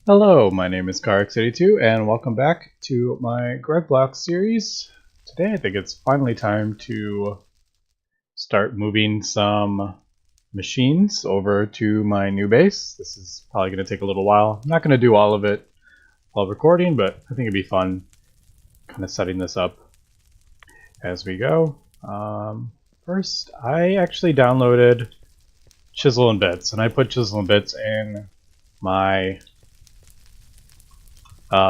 Hello, my name is AE2 and welcome back to my GregBlock series. Today I think it's finally time to start moving some machines over to my new base. This is probably going to take a little while. I'm not going to do all of it while recording, but I think it'd be fun kind of setting this up as we go. First, I actually downloaded Chisel and Bits, and I put Chisel and Bits in my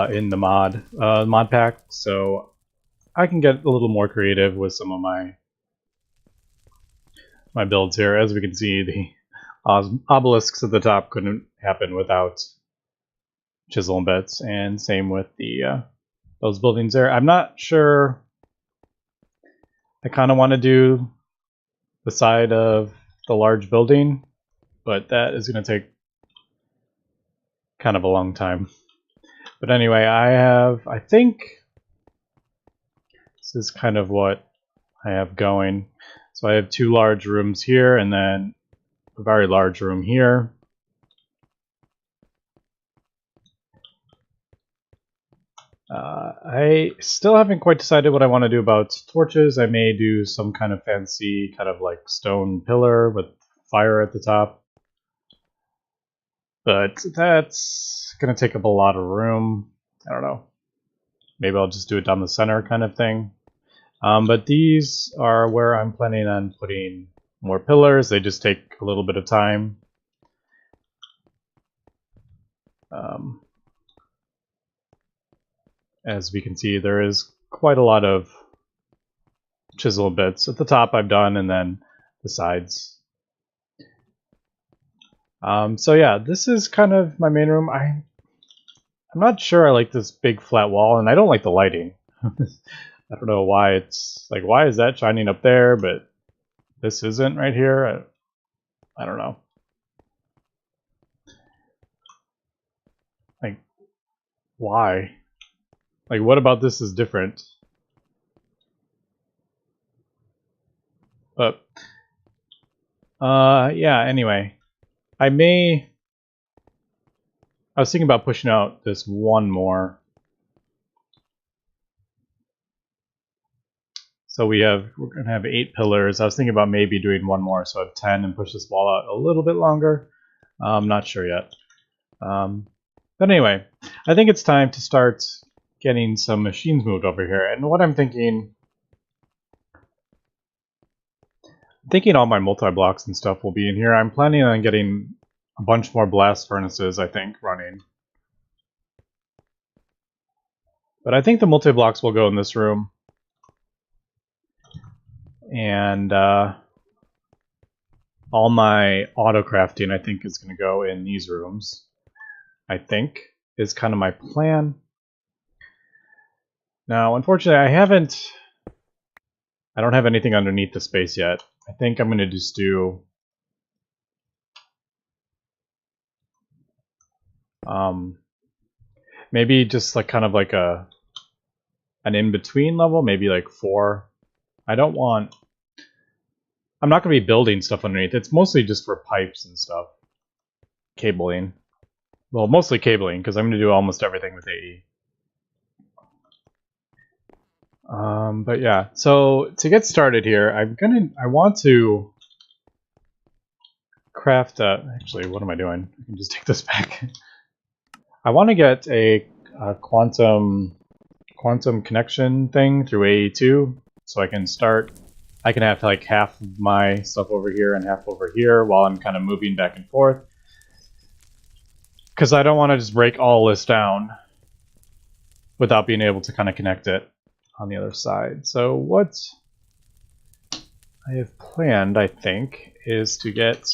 in the mod pack, so I can get a little more creative with some of my builds here. As we can see, the obelisks at the top couldn't happen without Chisel and Bits, and same with the those buildings there. I'm not sure. I kind of want to do the side of the large building, but that is going to take kind of a long time. But anyway, I think this is kind of what I have going. So I have two large rooms here and then a very large room here. I still haven't quite decided what I want to do about torches. I may do some kind of fancy kind of like stone pillar with fire at the top. But that's going to take up a lot of room. I don't know. Maybe I'll just do it down the center kind of thing. But these are where I'm planning on putting more pillars. They just take a little bit of time. As we can see, there is quite a lot of chisel bits. At the top I've done, and then the sides. So yeah, this is kind of my main room. I'm not sure I like this big flat wall, and I don't like the lighting. I don't know why it's like, why is that shining up there, but this isn't right here? I don't know. Like, why? Like, what about this is different? But, yeah, anyway. I was thinking about pushing out this one more. So we're going to have 8 pillars. I was thinking about maybe doing one more, so I have 10 and push this wall out a little bit longer. I'm not sure yet. But anyway, I think it's time to start getting some machines moved over here. And what I'm thinking all my multi-blocks and stuff will be in here. I'm planning on getting a bunch more blast furnaces, I think, running. But I think the multi-blocks will go in this room. And all my auto crafting, I think, is going to go in these rooms. I think is kind of my plan. Now, unfortunately, I don't have anything underneath the space yet. I think I'm going to just do maybe just like kind of like an in-between level, maybe like 4. I'm not going to be building stuff underneath. It's mostly just for pipes and stuff. Cabling. Well, mostly cabling, because I'm going to do almost everything with AE. But yeah, so to get started here, I want to craft actually, what am I doing? I can just take this back. I want to get a quantum connection thing through AE2, so I can have like half of my stuff over here and half over here while I'm kind of moving back and forth. Because I don't want to just break all this down without being able to kind of connect it on the other side. So what I have planned, I think, is to get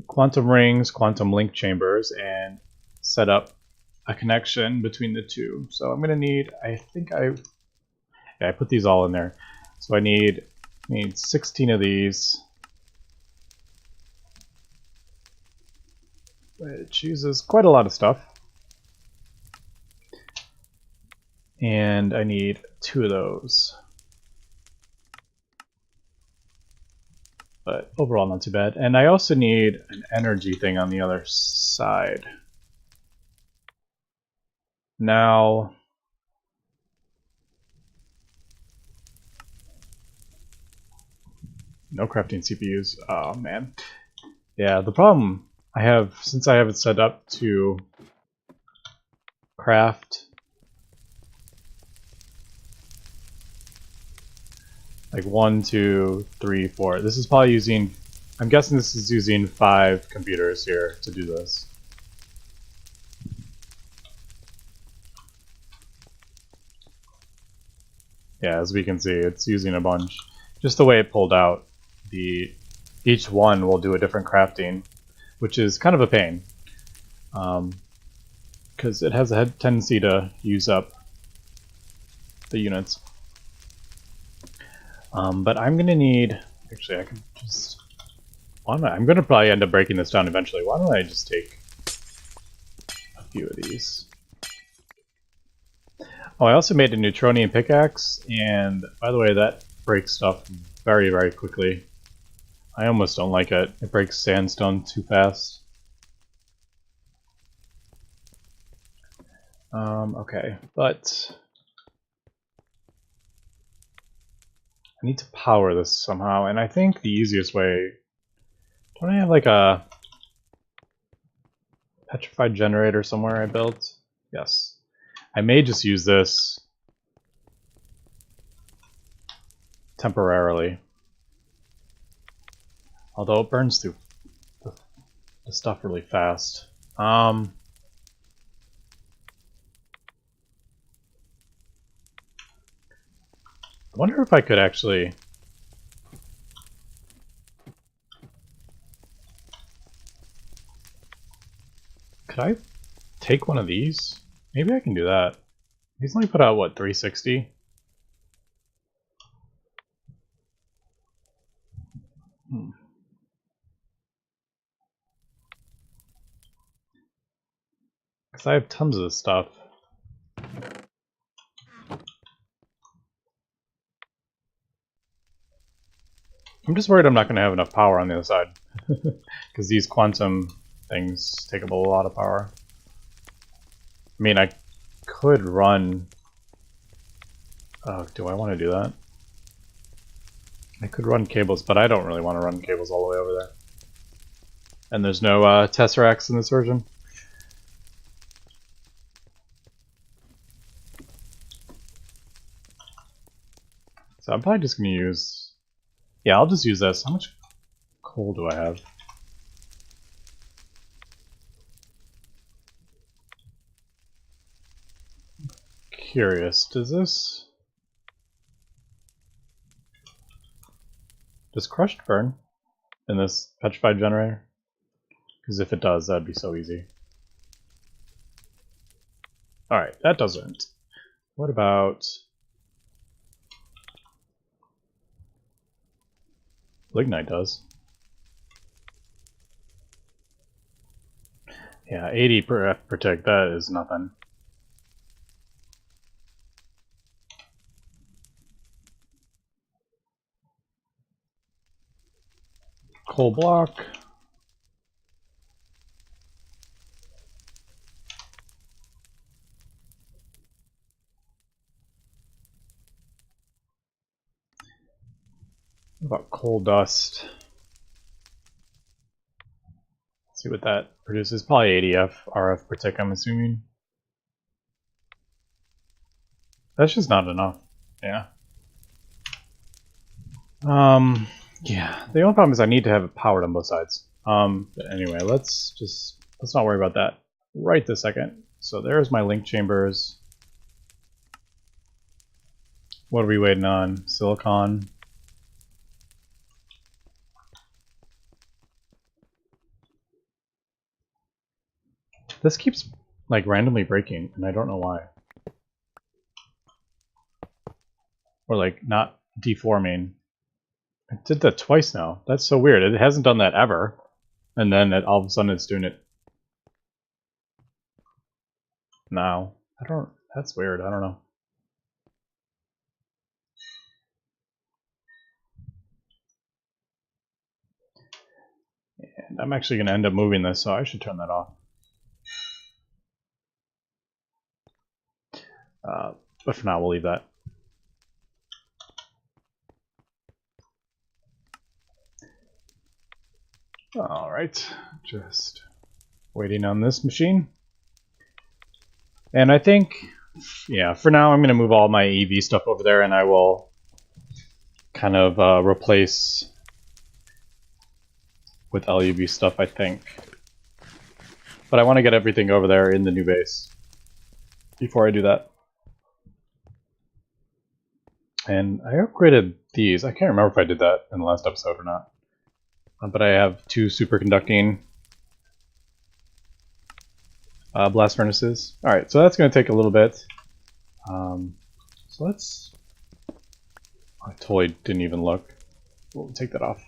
quantum rings, quantum link chambers, and set up a connection between the two. So I'm going to need, I put these all in there. So I need 16 of these, which uses quite a lot of stuff. And I need 2 of those. but overall not too bad. And I also need an energy thing on the other side. Now, no crafting CPUs. Oh man. Yeah, the problem I have, since I have it set up to craft like 1, 2, 3, 4. This is probably using, I'm guessing this is using 5 computers here to do this. Yeah, as we can see, it's using a bunch. Just the way it pulled out, each one will do a different crafting, which is kind of a pain. Because it has a tendency to use up the units. But I'm going to need... Actually, I can just... I'm going to probably end up breaking this down eventually. Why don't I just take a few of these? Oh, I also made a Neutronian pickaxe, and by the way, that breaks stuff very, very quickly. I almost don't like it. It breaks sandstone too fast. Okay, but I need to power this somehow, and I think the easiest way... Don't I have like a petrified generator somewhere I built? Yes. I may just use this temporarily. Although it burns through the stuff really fast. I wonder if I could actually... Could I take one of these? Maybe I can do that. He's only put out, what, 360? Because I have tons of this stuff. I'm just worried I'm not going to have enough power on the other side. Because these quantum things take up a lot of power. I mean, I could run... Oh, do I want to do that? I could run cables, but I don't really want to run cables all the way over there. And there's no Tesseracts in this version. So I'm probably just going to use... Yeah, I'll just use this. How much coal do I have? Curious, does crushed burn in this petrified generator? Because if it does, that'd be so easy. Alright, that doesn't. What about... Lignite does. Yeah, 80 per F per tick, that is nothing. Coal block. What about coal dust? Let's see what that produces. Probably 80 RF per tick, I'm assuming. That's just not enough. Yeah. Yeah. The only problem is I need to have it powered on both sides. But anyway, let's not worry about that right this second. So there's my link chambers. What are we waiting on? Silicon. This keeps like randomly breaking, and I don't know why. Or like not deforming. I did that twice now. That's so weird. It hasn't done that ever. And then all of a sudden it's doing it now. That's weird. I don't know. And I'm actually going to end up moving this, so I should turn that off. But for now, we'll leave that. Alright, just waiting on this machine. And I think, yeah, for now I'm going to move all my EV stuff over there, and I will kind of replace with LUV stuff, I think. But I want to get everything over there in the new base before I do that. And I upgraded these. I can't remember if I did that in the last episode or not. But I have 2 superconducting blast furnaces. Alright, so that's going to take a little bit. So let's... I totally didn't even look. We'll take that off.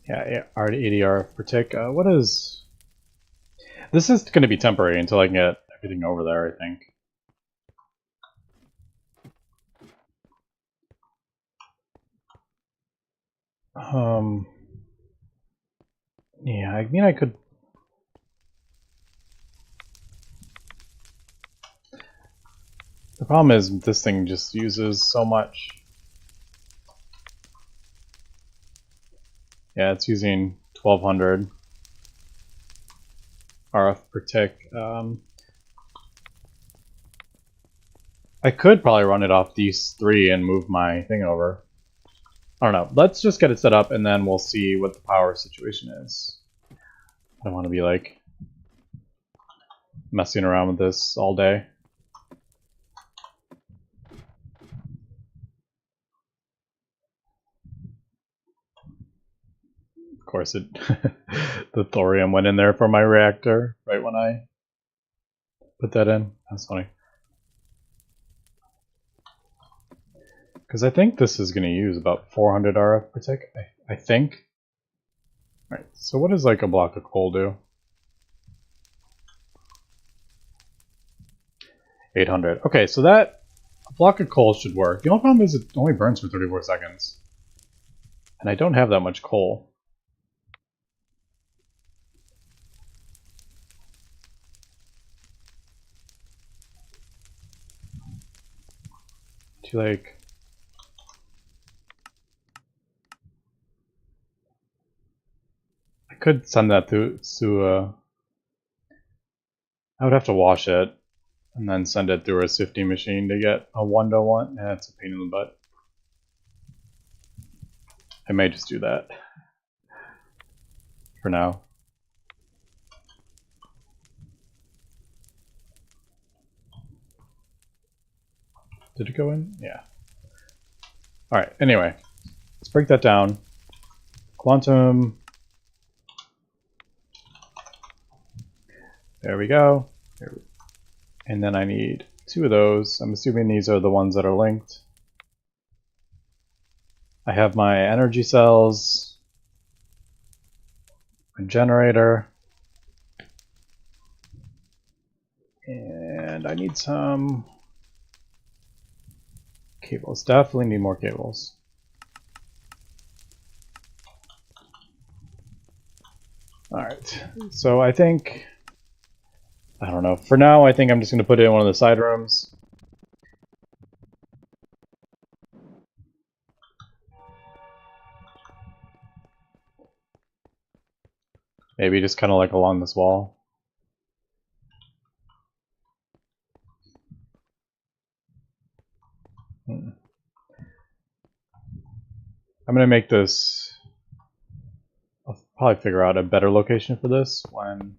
Yeah, ADR per tick. What is... This is going to be temporary until I can get everything over there, I think. Yeah, I mean I could... The problem is this thing just uses so much. Yeah, it's using 1200 RF per tick. I could probably run it off these 3 and move my thing over. I don't know. Let's just get it set up and then we'll see what the power situation is. I don't want to be like messing around with this all day. Of course, it the thorium went in there for my reactor right when I put that in. That's funny. Because I think this is going to use about 400 RF per tick, I think. Right, so what does like a block of coal do? 800. Okay, so that a block of coal should work. The only problem is it only burns for 34 seconds. And I don't have that much coal. To like... I could send that to I would have to wash it and then send it through a sifting machine to get a 1-to-1. Yeah, it's a pain in the butt. I may just do that for now. Did it go in? Yeah. Alright, anyway. Let's break that down. Quantum. There we go. And then I need 2 of those. I'm assuming these are the ones that are linked. I have my energy cells, my generator, and I need some cables. Definitely need more cables. Alright, so I think... I don't know. For now, I think I'm just going to put it in one of the side rooms. Maybe just kind of like along this wall. I'm going to make this... I'll probably figure out a better location for this when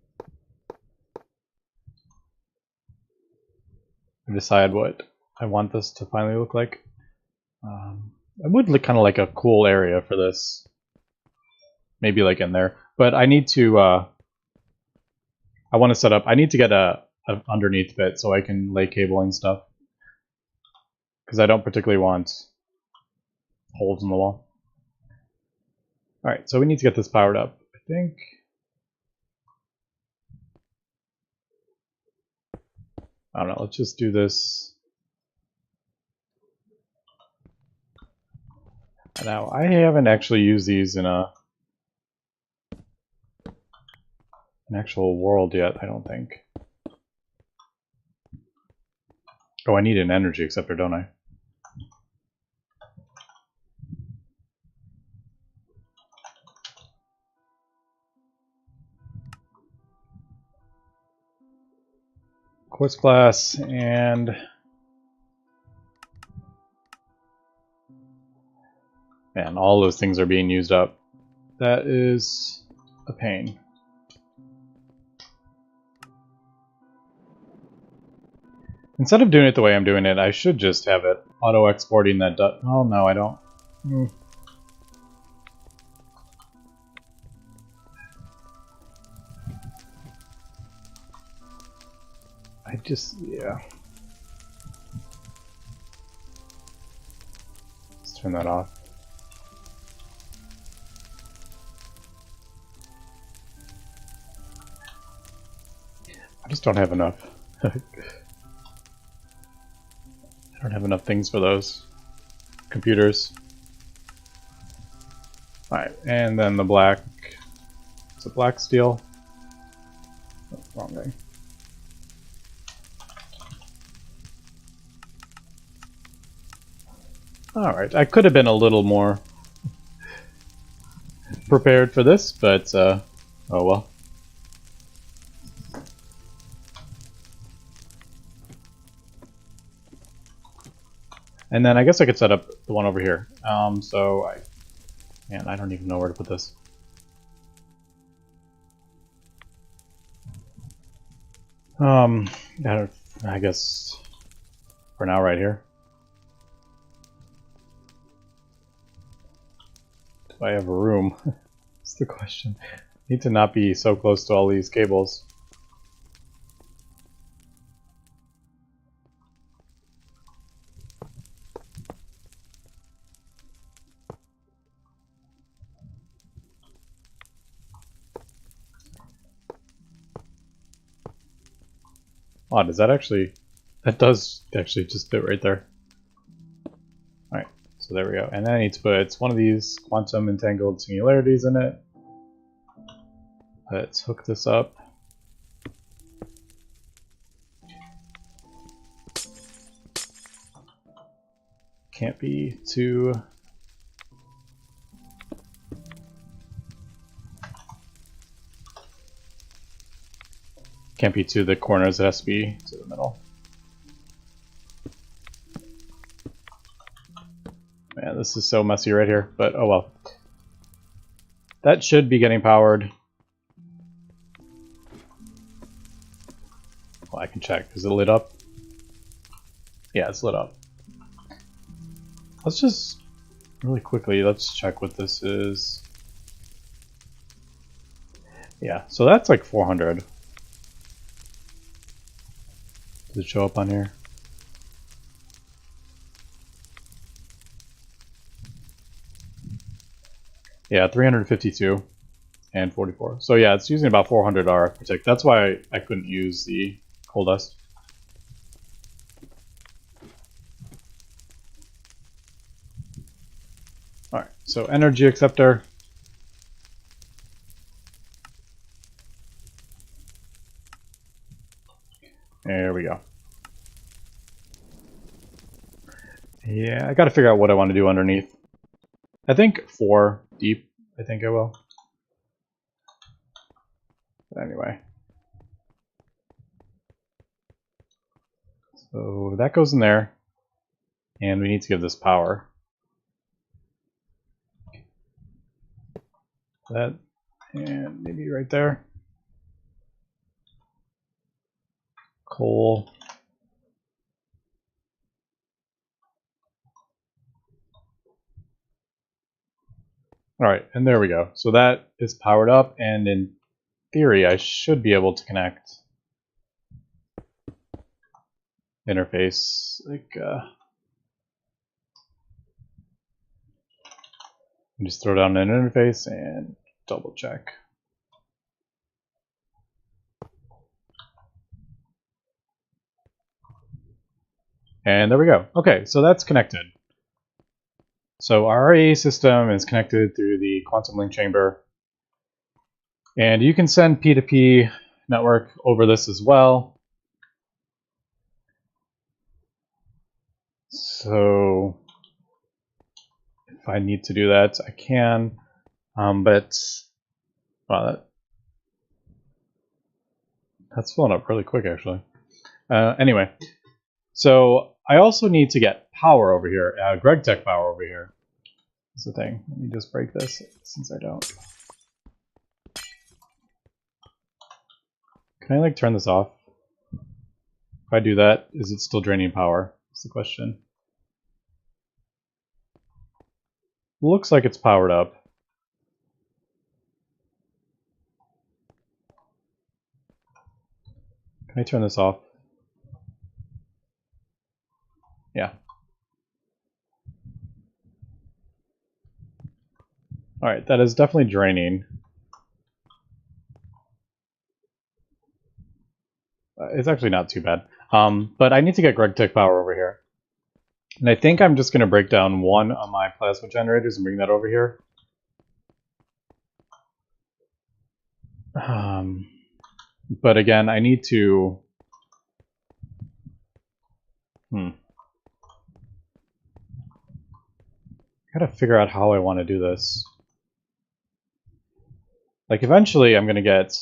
I decide what I want this to finally look like. I would look kind of like a cool area for this. Maybe like in there. But I need to, I want to set up, I need to get a underneath bit so I can lay cabling stuff. Because I don't particularly want holes in the wall. Alright, so we need to get this powered up. I think... I don't know, let's just do this. Now, I haven't actually used these in an actual world yet, I don't think. Oh, I need an energy acceptor, don't I? Quartz glass and... Man, all those things are being used up. That is a pain. Instead of doing it the way I'm doing it, I should just have it auto-exporting that... Oh, no, I don't. I just... yeah. Let's turn that off. I just don't have enough. I don't have enough things for those computers. Alright, and then the black... Is it black steel? Oh, wrong thing. Alright, I could have been a little more prepared for this, but oh well. And then I guess I could set up the one over here. Man, I don't even know where to put this. I guess for now right here. Do I have a room? That's the question. I need to not be so close to all these cables. Oh, does that actually... That does actually just fit right there. Alright, so there we go. And then I need to put one of these quantum entangled singularities in it. Let's hook this up. Can't be too... Can't be to the corners, it has to be to the middle. Man, this is so messy right here, but oh well. That should be getting powered. Well, I can check. Is it lit up? Yeah, it's lit up. Let's just, really quickly, let's check what this is. Yeah, so that's like 400. Does it show up on here? Yeah, 352 and 44. So yeah, it's using about 400 RF per tick. That's why I couldn't use the coal dust. Alright, so energy acceptor. There we go. Yeah, I gotta figure out what I want to do underneath. I think 4 deep, I think I will. But anyway. So that goes in there. And we need to give this power. That, and maybe right there. Coal. Alright, and there we go. So that is powered up, and in theory I should be able to connect interface, like just throw down an interface and double check. And there we go. Okay, so that's connected. So our AE system is connected through the quantum link chamber. And you can send P2P network over this as well. So if I need to do that, I can. But wow, that's filling up really quick, actually. Anyway, so I also need to get power over here, Gregtech power over here. That's the thing. Let me just break this since I don't. Can I like turn this off? If I do that, is it still draining power? That's the question. Looks like it's powered up. Can I turn this off? Yeah. Alright, that is definitely draining. It's actually not too bad. But I need to get Gregtech power over here. And I think I'm just going to break down one of my plasma generators and bring that over here. But again, I need to... Gotta figure out how I want to do this. Like, eventually I'm going to get...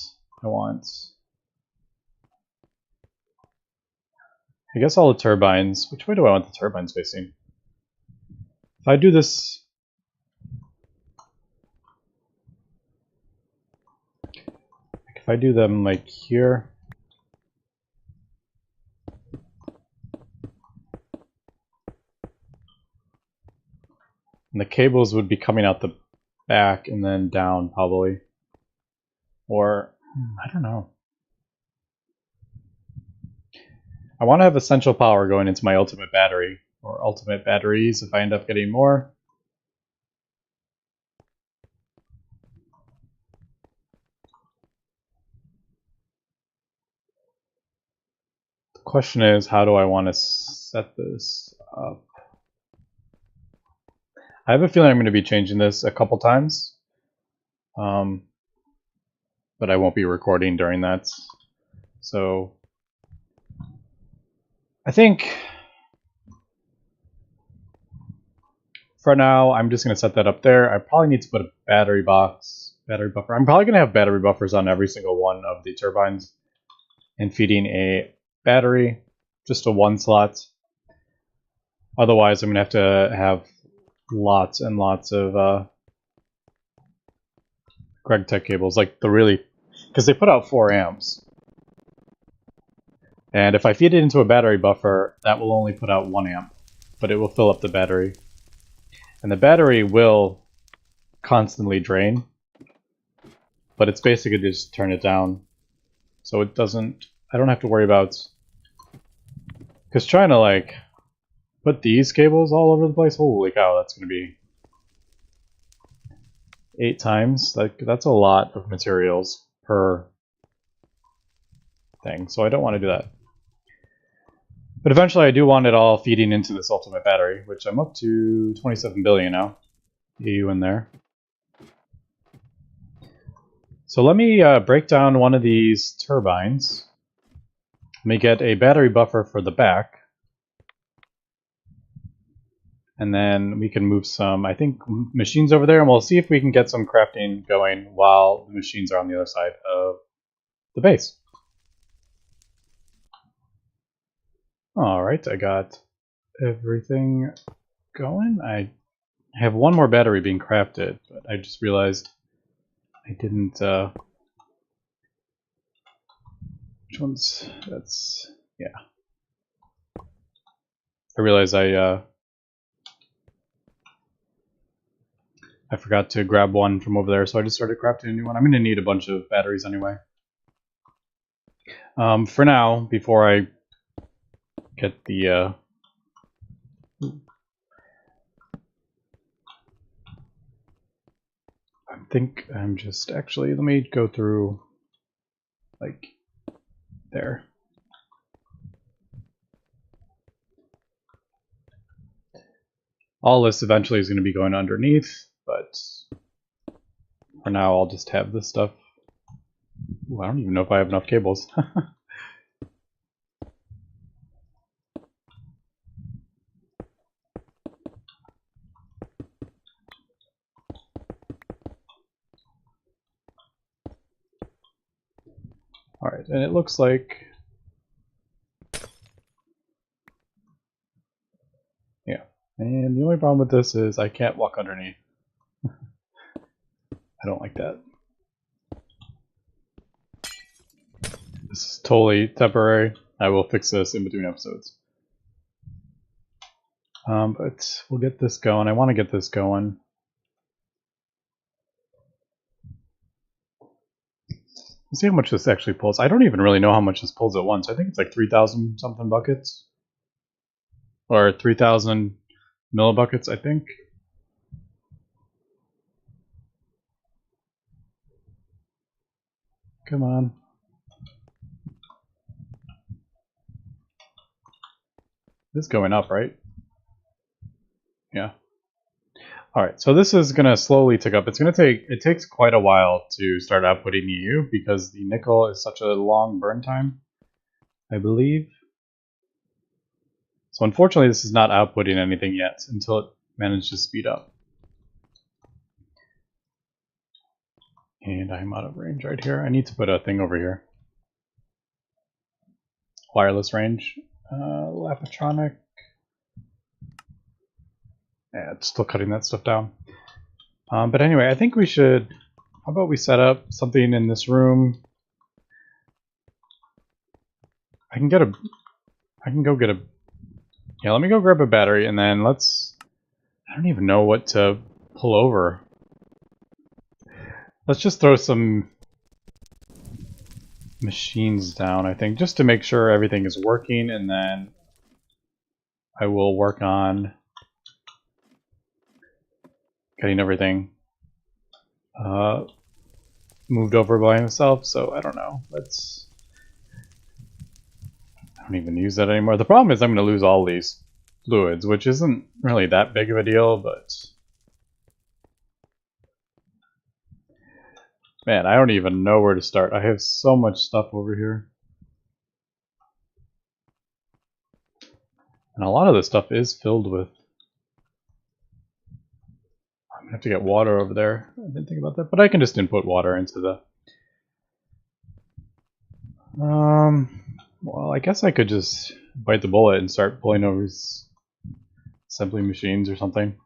I guess all the turbines. Which way do I want the turbines facing? If I do this... If I do them like here... And the cables would be coming out the back and then down, probably. Or, I don't know. I want to have essential power going into my ultimate battery, or ultimate batteries if I end up getting more. The question is, how do I want to set this up? I have a feeling I'm going to be changing this a couple times, but I won't be recording during that. So I think for now I'm just going to set that up there. I probably need to put a battery buffer. I'm probably going to have battery buffers on every single one of the turbines and feeding a battery, just a one slot. Otherwise I'm going to have lots and lots of Gregtech cables, like the really, because they put out 4 amps. And if I feed it into a battery buffer, that will only put out 1 amp, but it will fill up the battery. And the battery will constantly drain, but it's basically just turn it down. So it doesn't, I don't have to worry about, because trying to like put these cables all over the place, holy cow, that's going to be 8 times. Like, that's a lot of materials per thing, so I don't want to do that. But eventually I do want it all feeding into this ultimate battery, which I'm up to 27 billion now. EU in there. So let me break down one of these turbines. Let me get a battery buffer for the back. And then we can move some, I think, machines over there, and we'll see if we can get some crafting going while the machines are on the other side of the base. Alright, I got everything going. I have one more battery being crafted, but I just realized I didn't, which one's, that's, yeah. I realized I forgot to grab one from over there, so I just started crafting a new one. I'm going to need a bunch of batteries anyway. For now, before I get the I think I'm just actually, let me go through like there. All this eventually is going to be going underneath, but for now I'll just have this stuff. Ooh, I don't even know if I have enough cables. Alright, and it looks like... yeah. And the only problem with this is I can't walk underneath. I don't like that. This is totally temporary. I will fix this in between episodes. But we'll get this going. I want to get this going. Let's see how much this actually pulls. I don't even really know how much this pulls at once. I think it's like 3,000 something buckets. Or 3,000 millibuckets, I think. Come on. This is going up, right? Yeah. Alright, so this is going to slowly tick up. It takes quite a while to start outputting EU because the nickel is such a long burn time, I believe. So unfortunately this is not outputting anything yet until it manages to speed up. And I'm out of range right here. I need to put a thing over here. Wireless range. Lapatronic. Yeah, it's still cutting that stuff down. But anyway, I think we should... how about we set up something in this room? I can go get a... yeah, let me go grab a battery and then let's... I don't even know what to pull over. Let's just throw some machines down, I think, just to make sure everything is working, and then I will work on getting everything moved over by himself, so I don't know. I don't even use that anymore. The problem is I'm going to lose all these fluids, which isn't really that big of a deal, but... man, I don't even know where to start. I have so much stuff over here. And a lot of this stuff is filled with... I'm going to have to get water over there. I didn't think about that, but I can just input water into the... well, I guess I could just bite the bullet and start pulling over these assembly machines or something.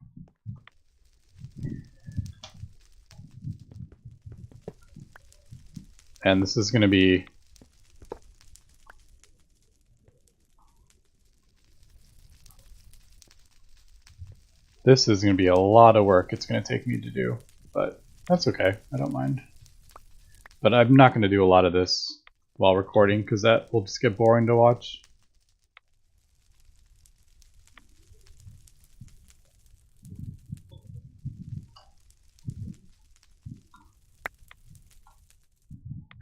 And this is going to be... this is going to be a lot of work it's going to take me to do, but that's okay. I don't mind. But I'm not going to do a lot of this while recording because that will just get boring to watch.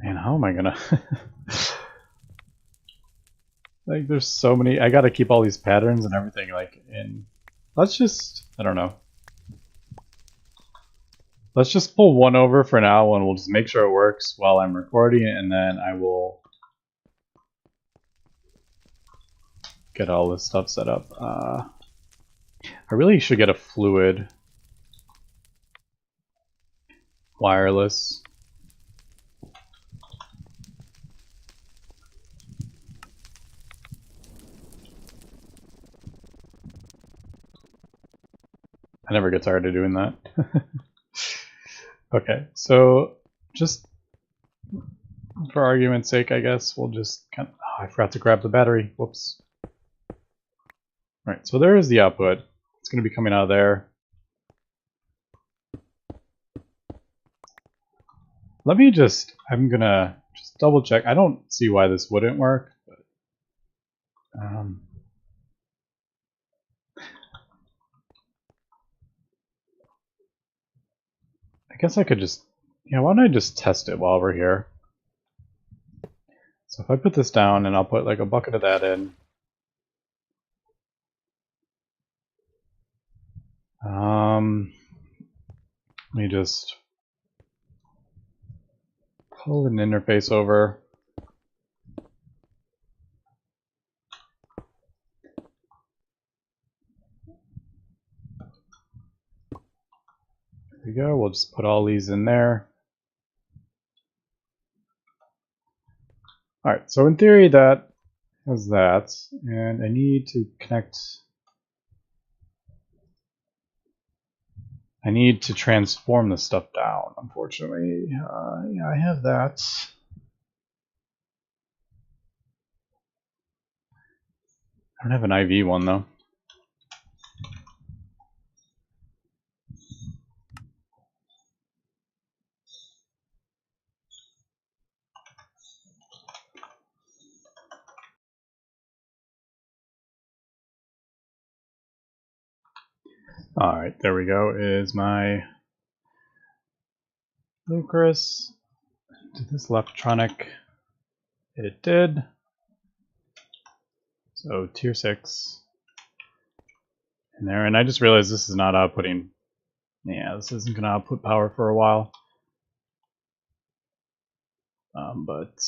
Man, how am I gonna... like, there's so many... I gotta keep all these patterns and everything, like, in... let's just... I don't know. Let's just pull one over for now, and we'll just make sure it works while I'm recording, and then I will get all this stuff set up. I really should get a fluid. Wireless. I never get tired of doing that. Okay, so just for argument's sake, I guess we'll just kind of... oh, I forgot to grab the battery. Whoops. Alright, so there is the output. It's going to be coming out of there. Let me just... I'm going to just double check. I don't see why this wouldn't work, but... I guess I could just... yeah, why don't I just test it while we're here? So if I put this down and I'll put like a bucket of that in. Let me just pull an interface over. There we go. We'll just put all these in there. Alright, so in theory that has that, and I need to connect. I need to transform this stuff down, unfortunately. Yeah, I have that. I don't have an IV one though. Alright, there we go, is my Lucas. Did this electronic? It did. So tier 6 in there, and I just realized this is not outputting. Yeah, this isn't going to output power for a while. But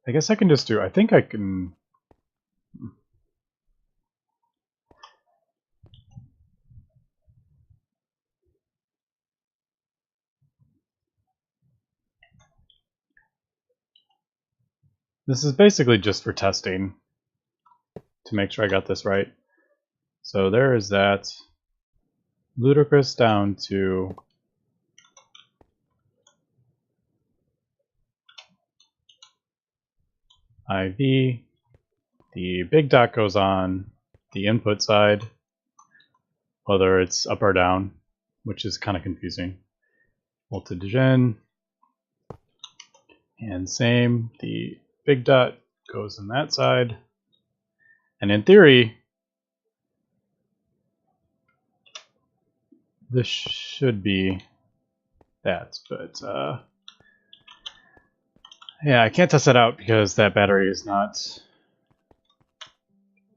I guess I can just do. I think I can. This is basically just for testing to make sure I got this right. So there is that. Ludicrous down to IV. The big dot goes on the input side, whether it's up or down, which is kind of confusing. Voltage in, and same, the big dot goes on that side, and in theory, this should be that, but yeah, I can't test that out because that battery is not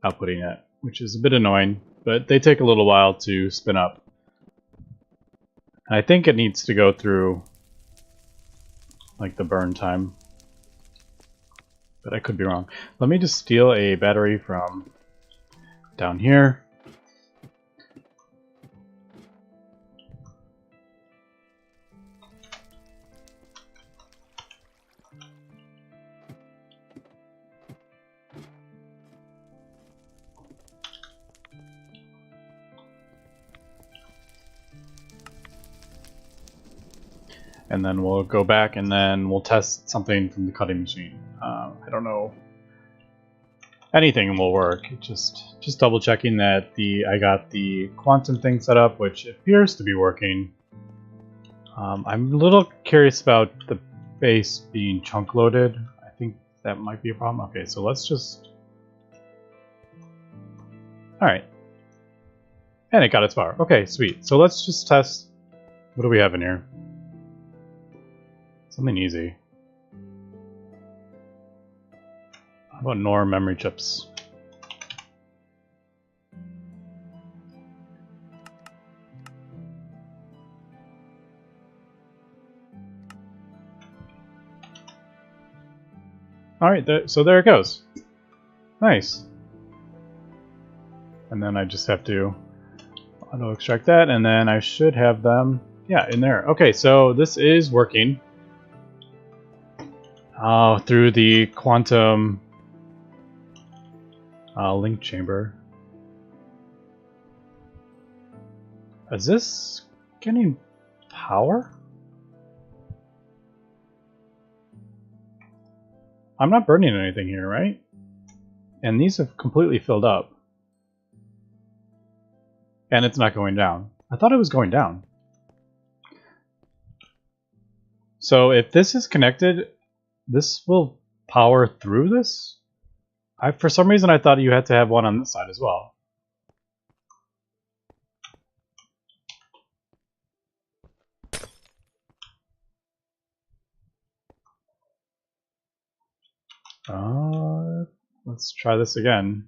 outputting it, which is a bit annoying, but they take a little while to spin up. And I think it needs to go through like the burn time, but I could be wrong. Let me just steal a battery from down here. And then we'll go back and then we'll test something from the cutting machine. I don't know. Anything will work. Just double checking that I got the quantum thing set up, which appears to be working. I'm a little curious about the base being chunk loaded. I think that might be a problem. Okay, so let's just. All right, and it got its power. Okay, sweet. So let's just test. What do we have in here? Something easy. How about NOR memory chips? Alright, so there it goes. Nice. And then I just have to auto extract that, and then I should have them, yeah, in there. Okay, so this is working. Through the quantum link chamber. Is this getting power? I'm not burning anything here, right? And these have completely filled up. And it's not going down. I thought it was going down. So if this is connected, this will power through this? For some reason I thought you had to have one on this side as well. Let's try this again.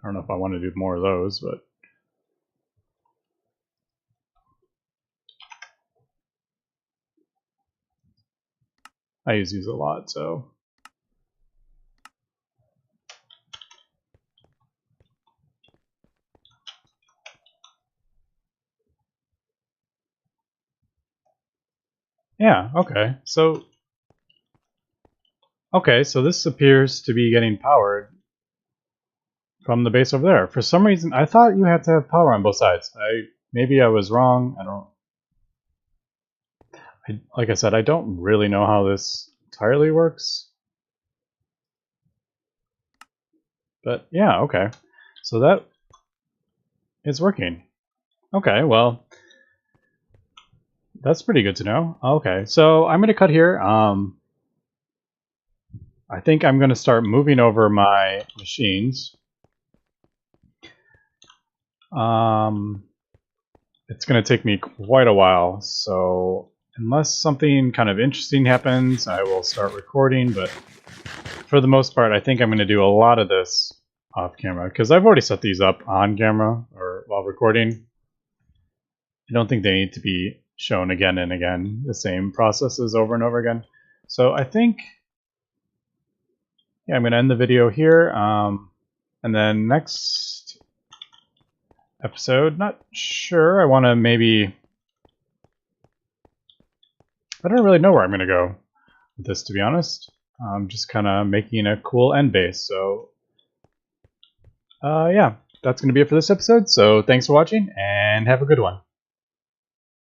I don't know if I want to do more of those, but I use these a lot, so. Yeah, okay. So this appears to be getting powered from the base over there. For some reason, I thought you had to have power on both sides. Maybe I was wrong. Like I said, I don't really know how this entirely works. But yeah, okay. So that is working. Okay, well, that's pretty good to know. Okay, so I'm going to cut here. I think I'm going to start moving over my machines. It's going to take me quite a while, so unless something kind of interesting happens, I will start recording, but for the most part, I think I'm going to do a lot of this off camera, because I've already set these up on camera, or while recording. I don't think they need to be shown again and again, the same processes over and over again. So I think, yeah, I'm going to end the video here, and then next episode, not sure, I want to maybe, I don't really know where I'm going to go with this, to be honest. I'm just kind of making a cool end base, so yeah, that's going to be it for this episode, so thanks for watching, and have a good one.